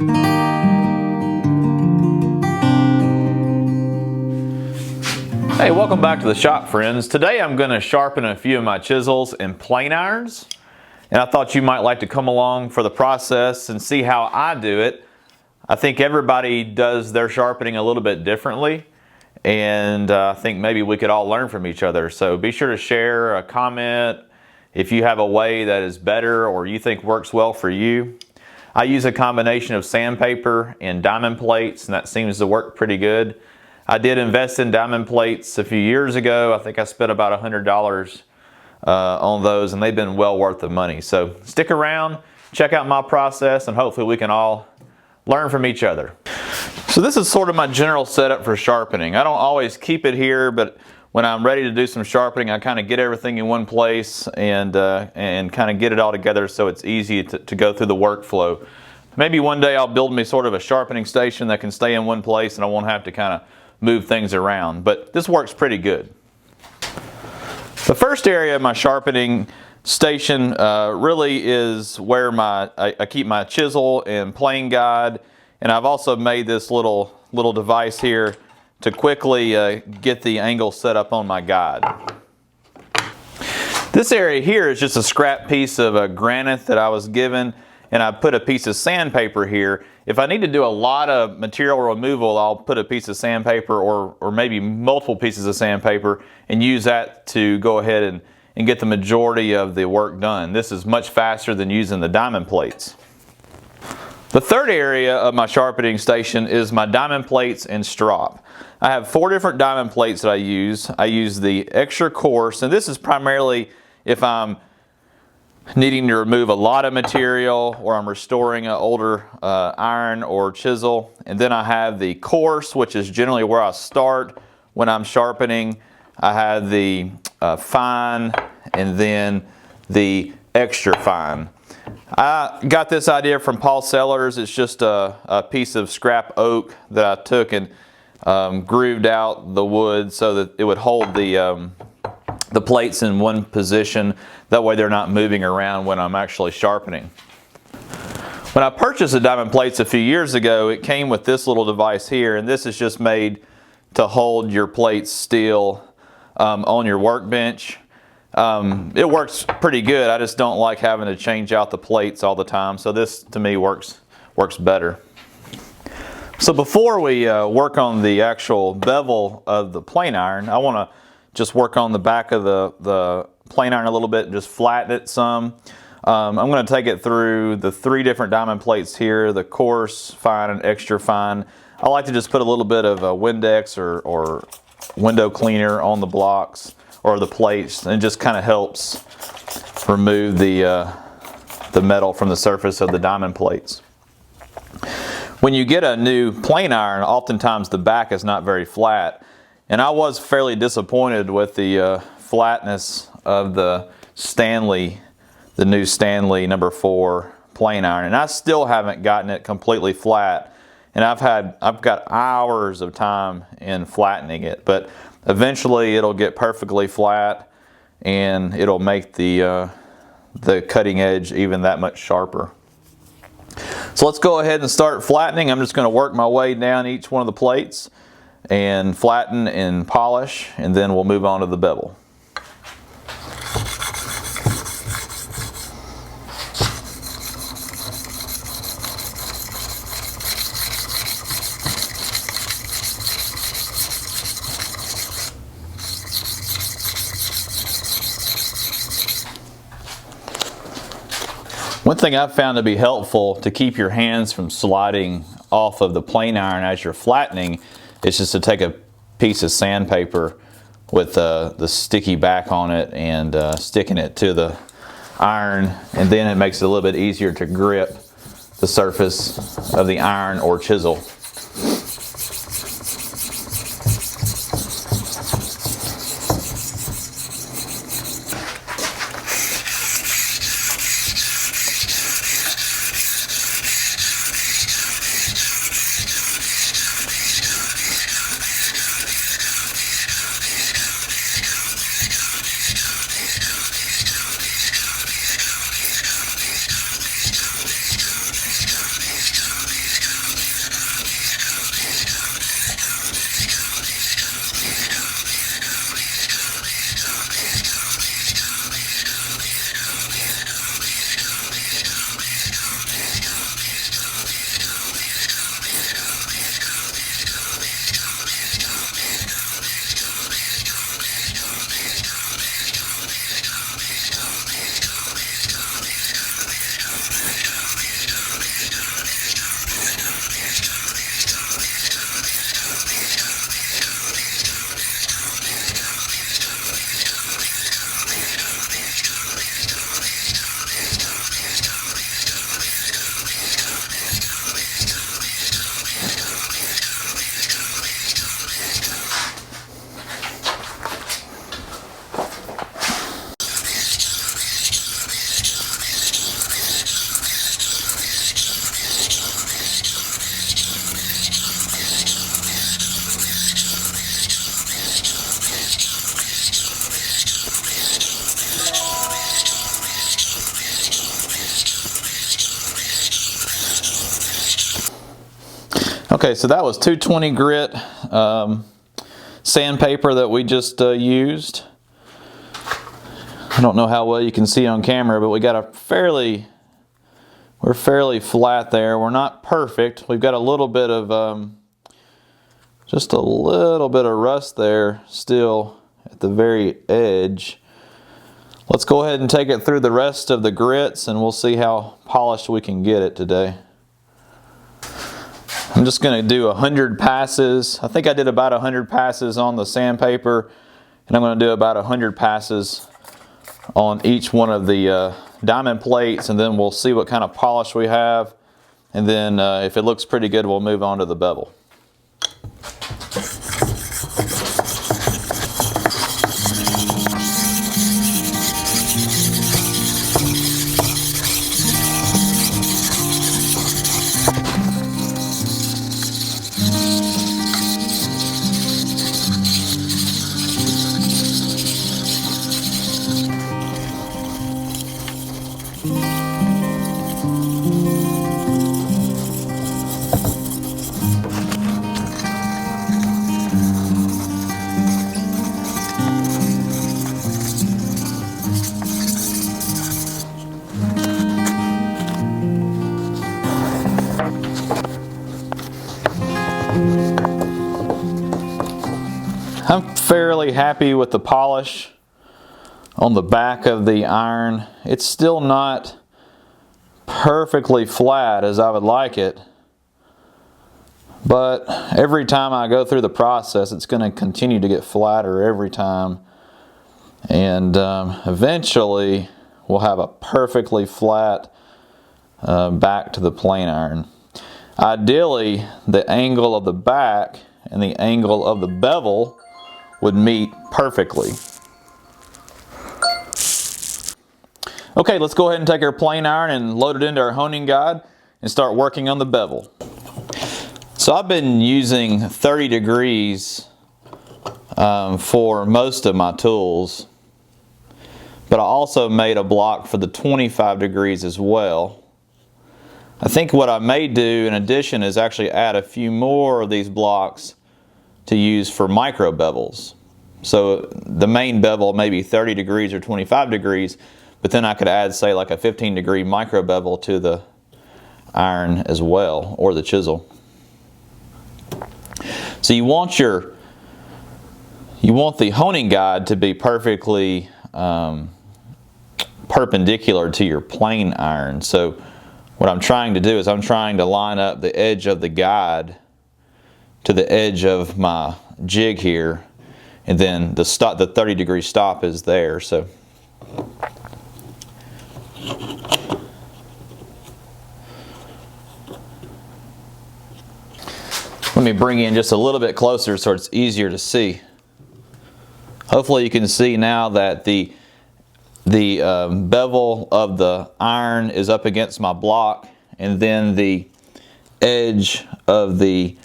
Hey, welcome back to the shop, friends. Today I'm going to sharpen a few of my chisels and plane irons, and I thought you might like to come along for the process and see how I do it. I think everybody does their sharpening a little bit differently, and I think maybe we could all learn from each other. So be sure to share a comment if you have a way that is better or you think works well for you. I use a combination of sandpaper and diamond plates, and that seems to work pretty good. I did invest in diamond plates a few years ago. I think I spent about $100 on those, and they've been well worth the money. So stick around, check out my process, and hopefully we can all learn from each other. So this is sort of my general setup for sharpening. I don't always keep it here, but when I'm ready to do some sharpening, I kind of get everything in one place and kind of get it all together so it's easy to go through the workflow. Maybe one day I'll build me sort of a sharpening station that can stay in one place and I won't have to kind of move things around, but this works pretty good. The first area of my sharpening station really is where I keep my chisel and plane guide, and I've also made this little device here to quickly get the angle set up on my guide. This area here is just a scrap piece of granite that I was given, and I put a piece of sandpaper here. If I need to do a lot of material removal, I'll put a piece of sandpaper or maybe multiple pieces of sandpaper and use that to go ahead and get the majority of the work done. This is much faster than using the diamond plates. The third area of my sharpening station is my diamond plates and strop. I have 4 different diamond plates that I use. I use the extra coarse, and this is primarily if I'm needing to remove a lot of material or I'm restoring an older iron or chisel. And then I have the coarse, which is generally where I start when I'm sharpening. I have the fine and then the extra fine. I got this idea from Paul Sellers. It's just a piece of scrap oak that I took and grooved out the wood so that it would hold the plates in one position. That way they're not moving around when I'm actually sharpening. When I purchased the diamond plates a few years ago, it came with this little device here, and this is just made to hold your plates still on your workbench. It works pretty good. I just don't like having to change out the plates all the time, so this to me works better. So before we work on the actual bevel of the plane iron, I want to just work on the back of the plane iron a little bit and just flatten it some. I'm going to take it through the 3 different diamond plates here, the coarse, fine, and extra fine. I like to just put a little bit of a Windex or window cleaner on the blocks or the plates, and it just kind of helps remove the metal from the surface of the diamond plates. When you get a new plane iron, oftentimes the back is not very flat, and I was fairly disappointed with the flatness of the new Stanley number 4 plane iron, and I still haven't gotten it completely flat, and I've got hours of time in flattening it, but eventually it'll get perfectly flat and it'll make the cutting edge even that much sharper. So let's go ahead and start flattening. I'm just going to work my way down each one of the plates and flatten and polish, and then we'll move on to the bevel. One thing I've found to be helpful to keep your hands from sliding off of the plane iron as you're flattening is just to take a piece of sandpaper with the sticky back on it and sticking it to the iron, and then it makes it a little bit easier to grip the surface of the iron or chisel. Okay, so that was 220 grit sandpaper that we just used. I don't know how well you can see on camera, but we got we're fairly flat there. We're not perfect. We've got a little bit of, just a little bit of rust there still at the very edge. Let's go ahead and take it through the rest of the grits and we'll see how polished we can get it today. I'm just going to do 100 passes. I think I did about 100 passes on the sandpaper, and I'm going to do about 100 passes on each one of the diamond plates, and then we'll see what kind of polish we have, and then if it looks pretty good, we'll move on to the bevel. I'm fairly happy with the polish on the back of the iron. It's still not perfectly flat as I would like it, but every time I go through the process, it's going to continue to get flatter every time, and eventually we'll have a perfectly flat back to the plane iron. Ideally, the angle of the back and the angle of the bevel would meet perfectly. Okay, let's go ahead and take our plane iron and load it into our honing guide and start working on the bevel. So I've been using 30 degrees for most of my tools, but I also made a block for the 25 degrees as well. I think what I may do in addition is actually add a few more of these blocks to use for micro bevels. So the main bevel may be 30 degrees or 25 degrees, but then I could add, say, like a 15 degree micro bevel to the iron as well, or the chisel. So you want the honing guide to be perfectly perpendicular to your plane iron. So what I'm trying to do is I'm trying to line up the edge of the guide to the edge of my jig here, and then the 30 degree stop is there. So let me bring in just a little bit closer so it's easier to see. Hopefully you can see now that the bevel of the iron is up against my block, and then the edge of the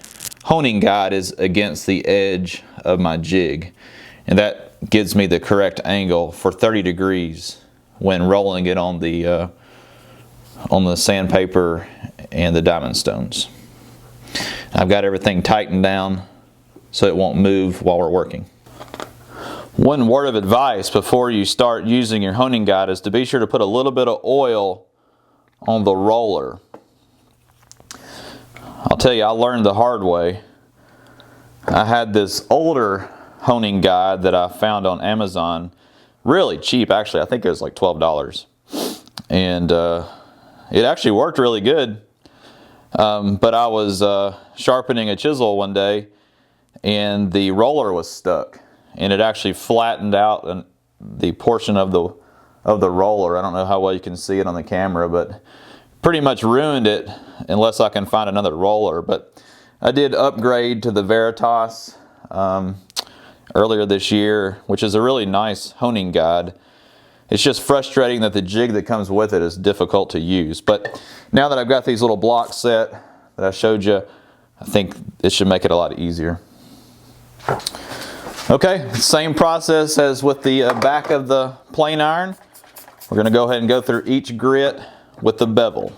honing guide is against the edge of my jig, and that gives me the correct angle for 30 degrees when rolling it on the sandpaper and the diamond stones. I've got everything tightened down so it won't move while we're working. One word of advice before you start using your honing guide is to be sure to put a little bit of oil on the roller. I'll tell you, I learned the hard way. I had this older honing guide that I found on Amazon, really cheap actually. I think it was like $12, and it actually worked really good. But I was sharpening a chisel one day, and the roller was stuck, and it actually flattened out the portion of the roller. I don't know how well you can see it on the camera, but pretty much ruined it unless I can find another roller. But I did upgrade to the Veritas earlier this year, which is a really nice honing guide. It's just frustrating that the jig that comes with it is difficult to use. But now that I've got these little blocks set that I showed you, I think it should make it a lot easier. Okay, same process as with the back of the plane iron. We're going to go ahead and go through each grit with the bevel.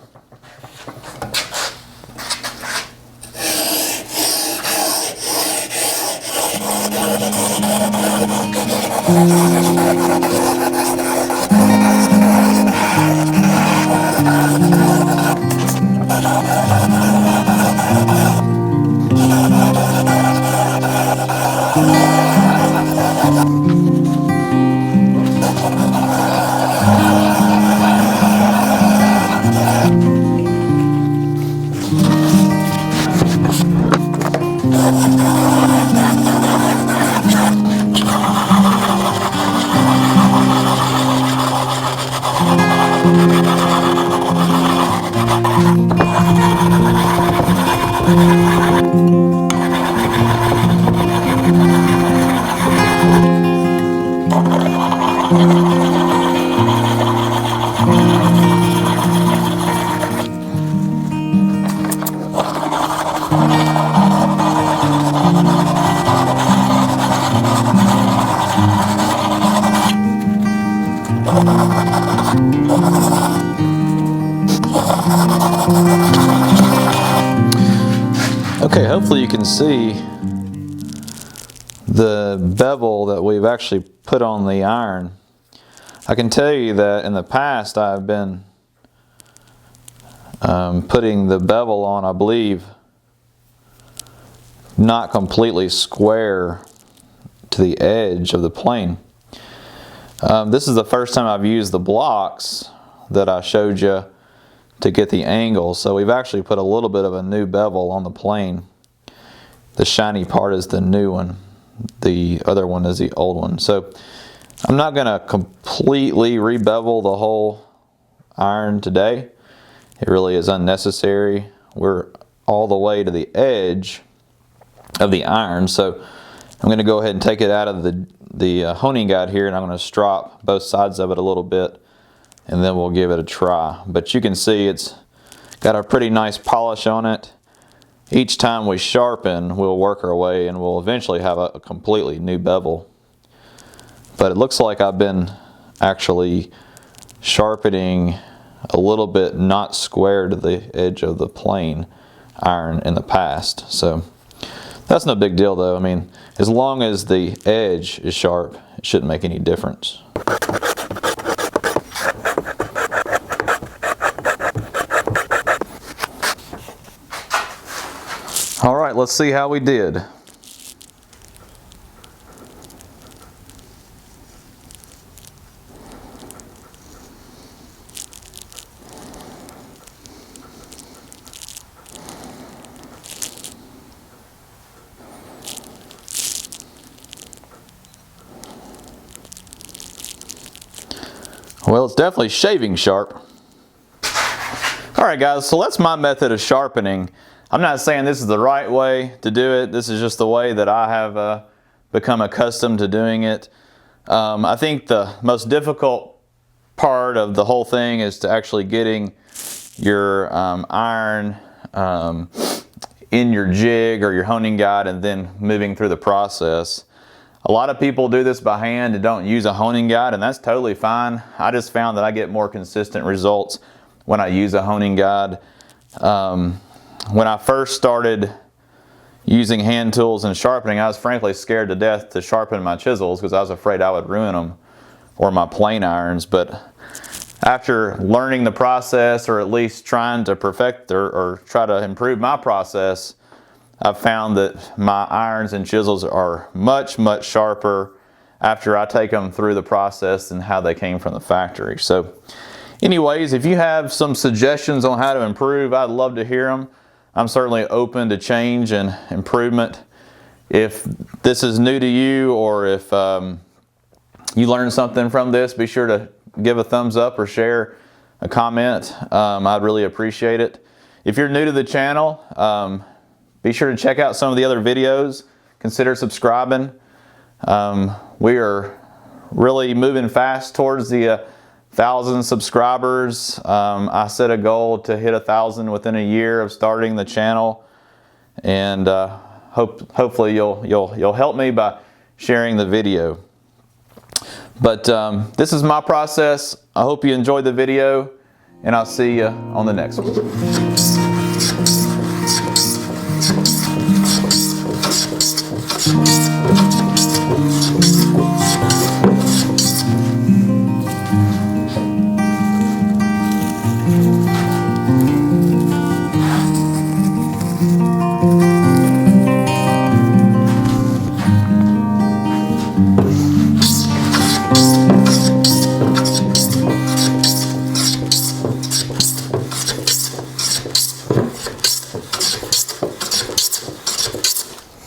Okay, hopefully you can see the bevel that we've actually put on the iron. I can tell you that in the past I've been putting the bevel on, I believe, not completely square to the edge of the plane. This is the first time I've used the blocks that I showed you to get the angle, so we've actually put a little bit of a new bevel on the plane. The shiny part is the new one, the other one is the old one. So I'm not going to completely re-bevel the whole iron today. It really is unnecessary. We're all the way to the edge of the iron, so I'm going to go ahead and take it out of the honing guide here, and I'm going to strop both sides of it a little bit, and then we'll give it a try. But you can see it's got a pretty nice polish on it. Each time we sharpen, we'll work our way and we'll eventually have a completely new bevel. But it looks like I've been actually sharpening a little bit not square to the edge of the plane iron in the past. So that's no big deal though. I mean, as long as the edge is sharp, it shouldn't make any difference. All right, let's see how we did. Well, it's definitely shaving sharp. All right, guys, so that's my method of sharpening. I'm not saying this is the right way to do it. This is just the way that I have become accustomed to doing it. I think the most difficult part of the whole thing is to actually getting your iron in your jig or your honing guide and then moving through the process. A lot of people do this by hand and don't use a honing guide, and that's totally fine. I just found that I get more consistent results when I use a honing guide. When I first started using hand tools and sharpening, I was frankly scared to death to sharpen my chisels because I was afraid I would ruin them, or my plane irons. But after learning the process, or at least trying to perfect or try to improve my process, I've found that my irons and chisels are much, much sharper after I take them through the process and how they came from the factory. So anyways, if you have some suggestions on how to improve, I'd love to hear them. I'm certainly open to change and improvement. If this is new to you, or if you learned something from this, be sure to give a thumbs up or share a comment. I'd really appreciate it. If you're new to the channel, be sure to check out some of the other videos. Consider subscribing. We are really moving fast towards the 1,000 subscribers. I set a goal to hit 1,000 within a year of starting the channel, and hopefully you'll help me by sharing the video. But this is my process. I hope you enjoyed the video, and I'll see you on the next one.